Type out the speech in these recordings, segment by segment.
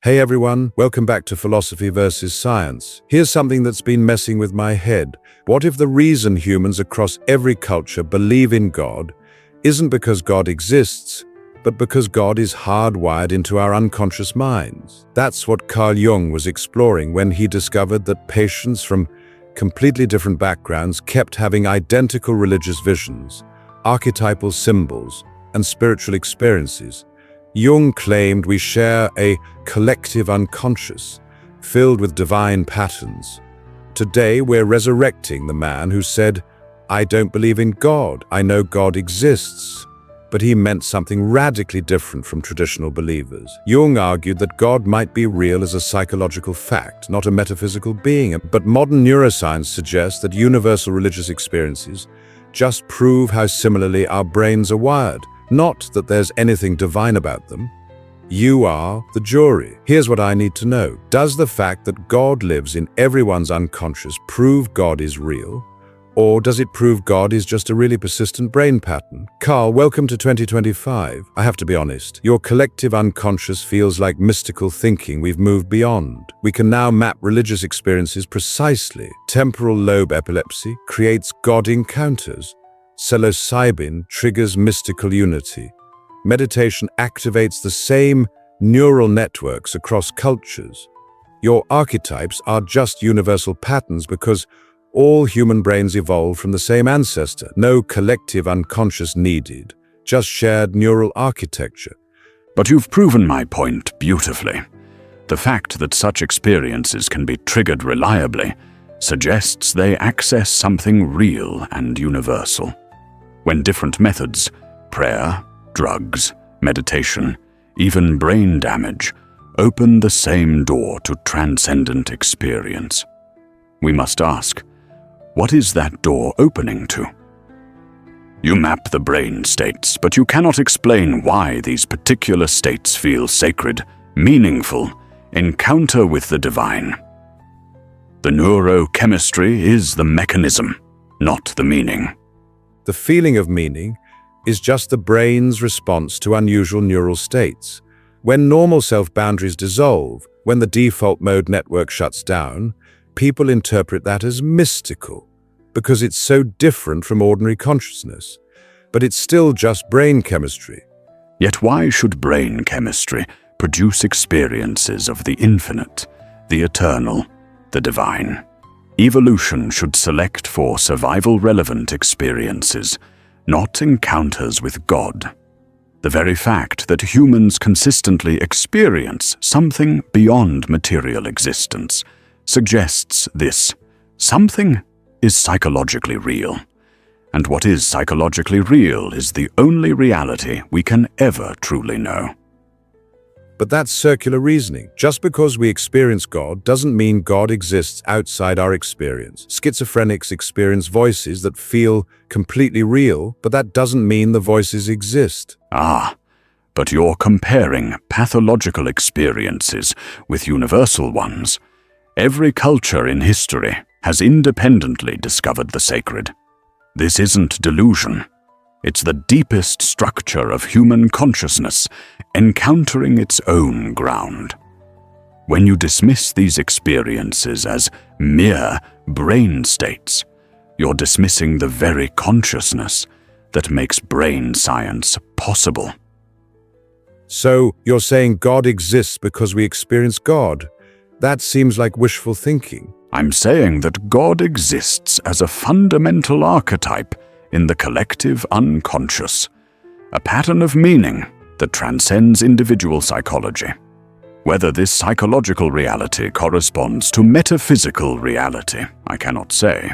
Hey everyone, welcome back to Philosophy versus Science. Here's something that's been messing with my head. What if the reason humans across every culture believe in God isn't because God exists, but because God is hardwired into our unconscious minds? That's what Carl Jung was exploring when he discovered that patients from completely different backgrounds kept having identical religious visions, archetypal symbols, and spiritual experiences. Jung claimed we share a collective unconscious, filled with divine patterns. Today, we're resurrecting the man who said, "I don't believe in God, I know God exists." But he meant something radically different from traditional believers. Jung argued that God might be real as a psychological fact, not a metaphysical being. But modern neuroscience suggests that universal religious experiences just prove how similarly our brains are wired. Not that there's anything divine about them. You are the jury. Here's what I need to know. Does the fact that God lives in everyone's unconscious prove God is real? Or does it prove God is just a really persistent brain pattern? Carl, welcome to 2025. I have to be honest, your collective unconscious feels like mystical thinking we've moved beyond. We can now map religious experiences precisely. Temporal lobe epilepsy creates God encounters. Psilocybin triggers mystical unity. Meditation activates the same neural networks across cultures. Your archetypes are just universal patterns because all human brains evolved from the same ancestor. No collective unconscious needed, just shared neural architecture. But you've proven my point beautifully. The fact that such experiences can be triggered reliably suggests they access something real and universal. When different methods, prayer, drugs, meditation, even brain damage, open the same door to transcendent experience, we must ask, what is that door opening to? You map the brain states, but you cannot explain why these particular states feel sacred, meaningful, encounter with the divine. The neurochemistry is the mechanism, not the meaning. The feeling of meaning is just the brain's response to unusual neural states. When normal self-boundaries dissolve, when the default mode network shuts down, people interpret that as mystical, because it's so different from ordinary consciousness. But it's still just brain chemistry. Yet why should brain chemistry produce experiences of the infinite, the eternal, the divine? Evolution should select for survival-relevant experiences, not encounters with God. The very fact that humans consistently experience something beyond material existence suggests this something is psychologically real. And what is psychologically real is the only reality we can ever truly know. But that's circular reasoning. Just because we experience God doesn't mean God exists outside our experience. Schizophrenics experience voices that feel completely real, but that doesn't mean the voices exist. But you're comparing pathological experiences with universal ones. Every culture in history has independently discovered the sacred. This isn't delusion. It's the deepest structure of human consciousness encountering its own ground. When you dismiss these experiences as mere brain states, you're dismissing the very consciousness that makes brain science possible. So, you're saying God exists because we experience God? That seems like wishful thinking. I'm saying that God exists as a fundamental archetype in the collective unconscious, a pattern of meaning that transcends individual psychology. Whether this psychological reality corresponds to metaphysical reality, I cannot say,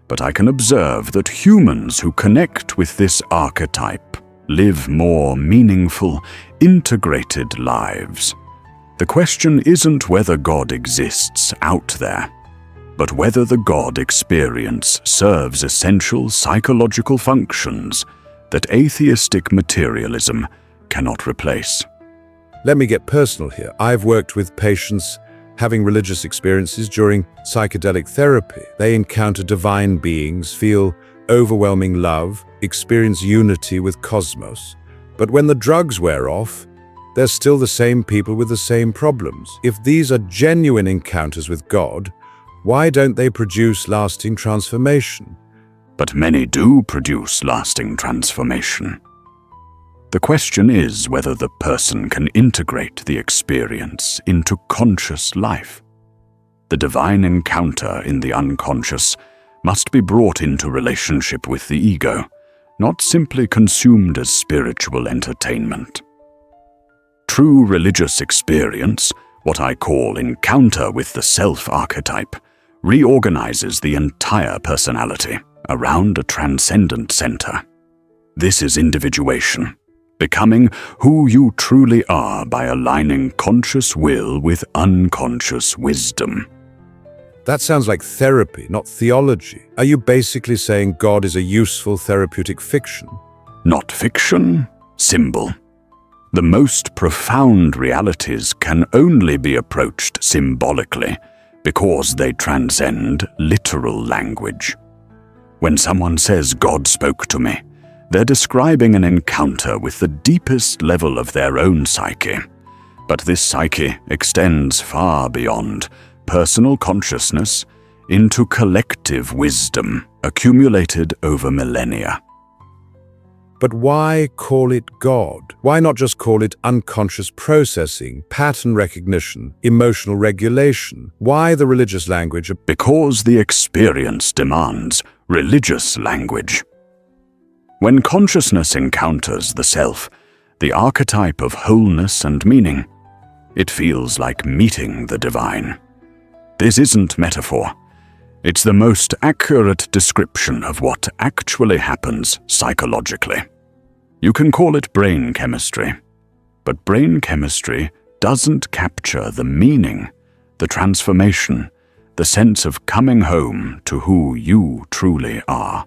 but I can observe that humans who connect with this archetype live more meaningful, integrated lives. The question isn't whether God exists out there, but whether the God experience serves essential psychological functions that atheistic materialism cannot replace. Let me get personal here. I've worked with patients having religious experiences during psychedelic therapy. They encounter divine beings, feel overwhelming love, experience unity with cosmos. But when the drugs wear off, they're still the same people with the same problems. If these are genuine encounters with God, why don't they produce lasting transformation? But many do produce lasting transformation. The question is whether the person can integrate the experience into conscious life. The divine encounter in the unconscious must be brought into relationship with the ego, not simply consumed as spiritual entertainment. True religious experience, what I call encounter with the self archetype, reorganizes the entire personality around a transcendent center. This is individuation, becoming who you truly are by aligning conscious will with unconscious wisdom. That sounds like therapy, not theology. Are you basically saying God is a useful therapeutic fiction? Not fiction, symbol. The most profound realities can only be approached symbolically because they transcend literal language. When someone says God spoke to me, they're describing an encounter with the deepest level of their own psyche. But this psyche extends far beyond personal consciousness into collective wisdom accumulated over millennia. But why call it God? Why not just call it unconscious processing, pattern recognition, emotional regulation? Why the religious language? Because the experience demands religious language. When consciousness encounters the self, the archetype of wholeness and meaning, it feels like meeting the divine. This isn't metaphor. It's the most accurate description of what actually happens psychologically. You can call it brain chemistry, but brain chemistry doesn't capture the meaning, the transformation, the sense of coming home to who you truly are.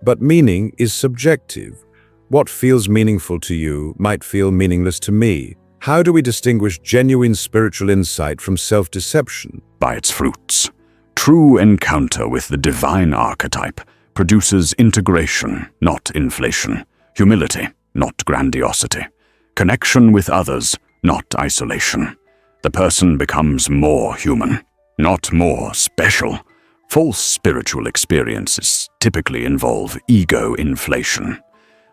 But meaning is subjective. What feels meaningful to you might feel meaningless to me. How do we distinguish genuine spiritual insight from self-deception? By its fruits. True encounter with the divine archetype produces integration, not inflation, humility, not grandiosity, connection with others, not isolation. The person becomes more human, not more special. False spiritual experiences typically involve ego inflation.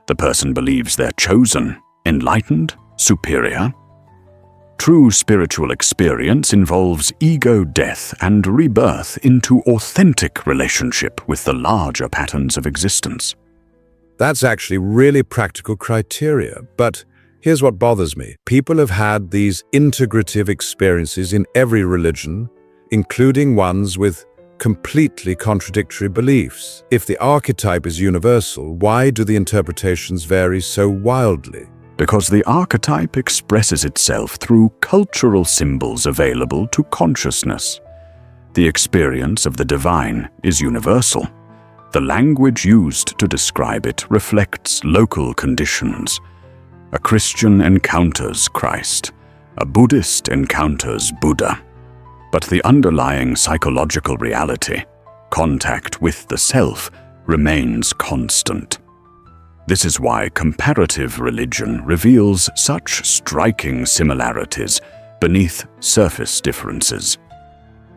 The person believes they're chosen, enlightened, superior. True spiritual experience involves ego death and rebirth into authentic relationship with the larger patterns of existence. That's actually really practical criteria, but here's what bothers me. People have had these integrative experiences in every religion, including ones with completely contradictory beliefs. If the archetype is universal, why do the interpretations vary so wildly? Because the archetype expresses itself through cultural symbols available to consciousness. The experience of the divine is universal. The language used to describe it reflects local conditions. A Christian encounters Christ. A Buddhist encounters Buddha. But the underlying psychological reality, contact with the self, remains constant. This is why comparative religion reveals such striking similarities beneath surface differences.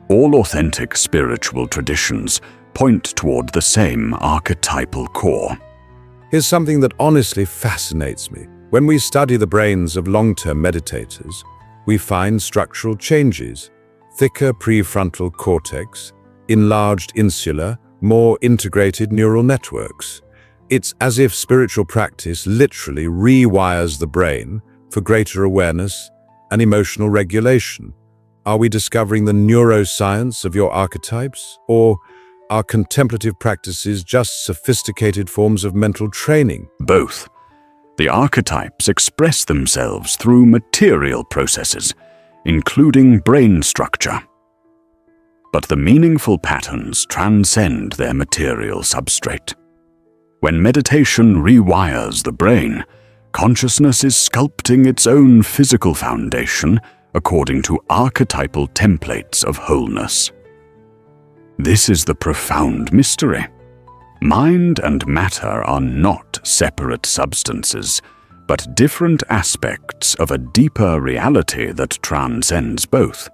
All authentic spiritual traditions point toward the same archetypal core. Here's something that honestly fascinates me. When we study the brains of long-term meditators, we find structural changes: thicker prefrontal cortex, enlarged insula, more integrated neural networks. It's as if spiritual practice literally rewires the brain for greater awareness and emotional regulation. Are we discovering the neuroscience of your archetypes? Or are contemplative practices just sophisticated forms of mental training? Both. The archetypes express themselves through material processes, including brain structure. But the meaningful patterns transcend their material substrate. When meditation rewires the brain, consciousness is sculpting its own physical foundation according to archetypal templates of wholeness. This is the profound mystery. Mind and matter are not separate substances, but different aspects of a deeper reality that transcends both.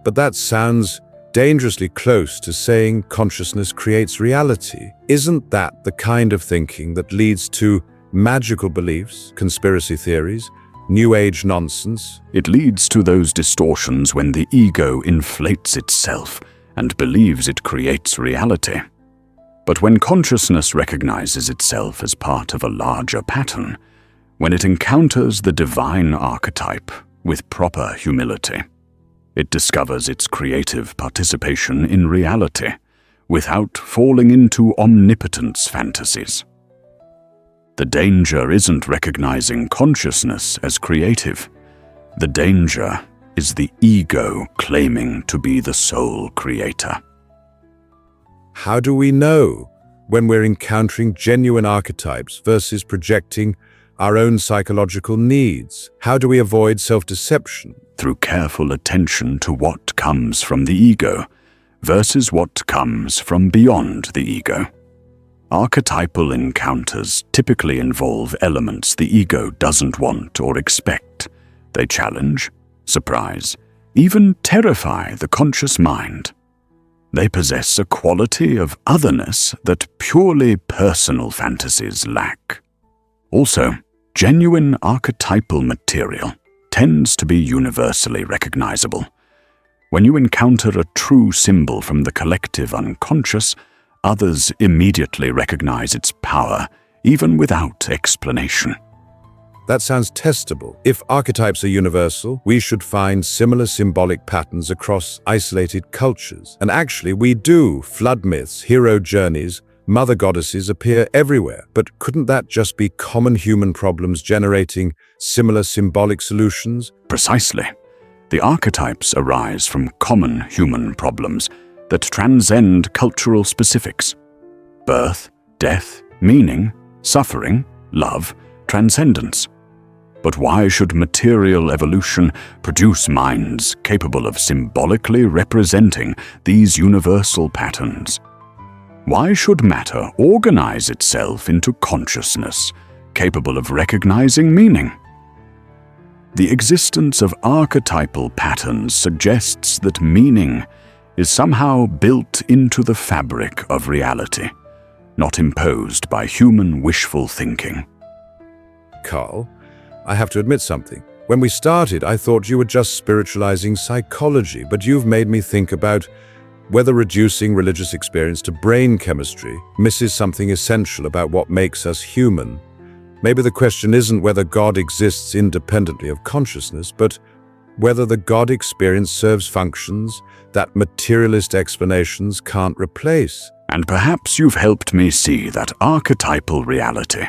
But that sounds dangerously close to saying consciousness creates reality. Isn't that the kind of thinking that leads to magical beliefs, conspiracy theories, New Age nonsense? It leads to those distortions when the ego inflates itself and believes it creates reality. But when consciousness recognizes itself as part of a larger pattern, when it encounters the divine archetype with proper humility, it discovers its creative participation in reality without falling into omnipotence fantasies. The danger isn't recognizing consciousness as creative. The danger is the ego claiming to be the sole creator. How do we know when we're encountering genuine archetypes versus projecting our own psychological needs? How do we avoid self-deception? Through careful attention to what comes from the ego versus what comes from beyond the ego. Archetypal encounters typically involve elements the ego doesn't want or expect. They challenge, surprise, even terrify the conscious mind. They possess a quality of otherness that purely personal fantasies lack. Also, genuine archetypal material tends to be universally recognizable. When you encounter a true symbol from the collective unconscious, others immediately recognize its power, even without explanation. That sounds testable. If archetypes are universal, we should find similar symbolic patterns across isolated cultures. And actually, we do. Flood myths, hero journeys, mother goddesses appear everywhere. But couldn't that just be common human problems generating similar symbolic solutions? Precisely. The archetypes arise from common human problems that transcend cultural specifics. Birth, death, meaning, suffering, love, transcendence. But why should material evolution produce minds capable of symbolically representing these universal patterns? Why should matter organize itself into consciousness capable of recognizing meaning? The existence of archetypal patterns suggests that meaning is somehow built into the fabric of reality, not imposed by human wishful thinking. Carl, I have to admit something. When we started, I thought you were just spiritualizing psychology, but you've made me think about whether reducing religious experience to brain chemistry misses something essential about what makes us human. Maybe the question isn't whether God exists independently of consciousness, but whether the God experience serves functions that materialist explanations can't replace. And perhaps you've helped me see that archetypal reality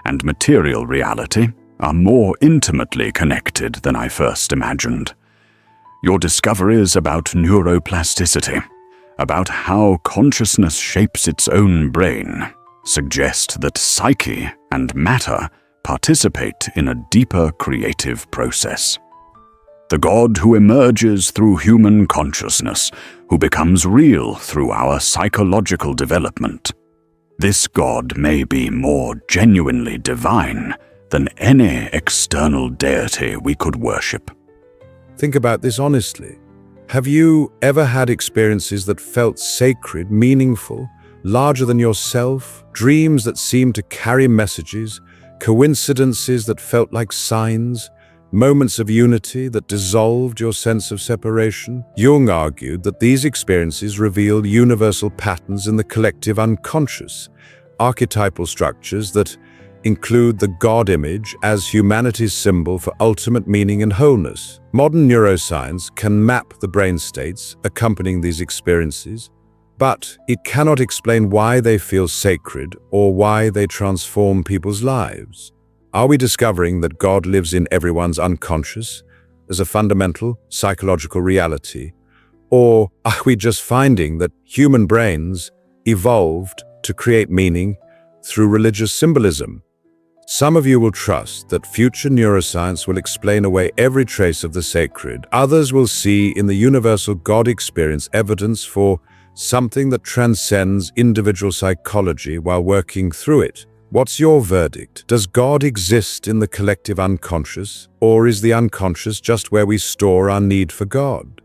and material reality are more intimately connected than I first imagined. Your discoveries about neuroplasticity, about how consciousness shapes its own brain, suggest that psyche and matter participate in a deeper creative process. The God who emerges through human consciousness, who becomes real through our psychological development. This God may be more genuinely divine than any external deity we could worship. Think about this honestly. Have you ever had experiences that felt sacred, meaningful, larger than yourself, dreams that seemed to carry messages, coincidences that felt like signs, moments of unity that dissolved your sense of separation? Jung argued that these experiences reveal universal patterns in the collective unconscious, archetypal structures that include the God image as humanity's symbol for ultimate meaning and wholeness. Modern neuroscience can map the brain states accompanying these experiences, but it cannot explain why they feel sacred or why they transform people's lives. Are we discovering that God lives in everyone's unconscious as a fundamental psychological reality? Or are we just finding that human brains evolved to create meaning through religious symbolism? Some of you will trust that future neuroscience will explain away every trace of the sacred. Others will see in the universal God experience evidence for something that transcends individual psychology while working through it. What's your verdict? Does God exist in the collective unconscious, or is the unconscious just where we store our need for God?